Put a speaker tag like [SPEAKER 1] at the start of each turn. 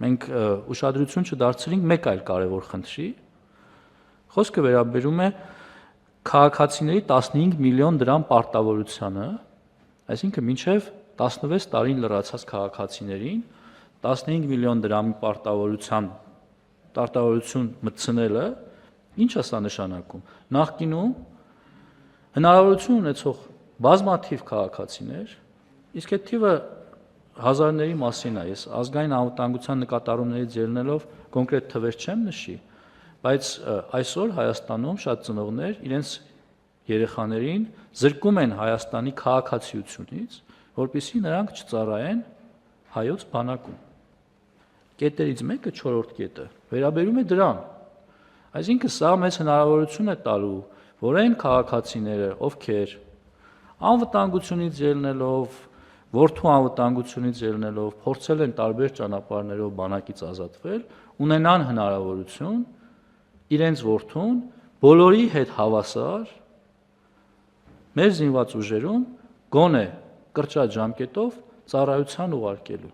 [SPEAKER 1] մենք ուշադրություն չդարձրինք մեկ այլ կարևոր խնդրի։ Խոսքը վերաբերում է քաղաքացիների 15 միլիոն դրամ պարտավորությանը, այսինքն մինչև 16 տարին լրացած քաղաքացիներին 15 միլիոն դրամի պարտավորություն մտցնելը ինչ է սա նշանակում։ Նախկինում հնարավորություն ունեցող բազմաթիվ քաղաքացիներ, իսկ այդ թիվը հազարների մասին է, ես ազգային անվտանգության նկատառումներից ելնելով կոնկրետ թվեր չեմ նշի, բայց այսօր Հայաստանում շատ ծնողներ իրենց երեխաներին զրկում են Հայաստանի քաղաքացիությունից, որպեսզի նրանք չծառայեն հայոց բանակում։ Կետերից մեկը 4-րդ կետը վերաբերում է դրան։ Այսինքն սա մեծ հնարավորություն է տալու, որ այն քաղաքացիները, ովքեր անվտանգությունից ելնելով, որդու անվտանգությունից ելնելով, փորձել են տարբեր ճանապարհներով բանակից ազատվել, ունենան հնարավորություն իրենց որդուն բոլորի հետ հավասար մեր զինված ուժերում գոնե կրճատ ժամկետով ծառայության ուղարկելու։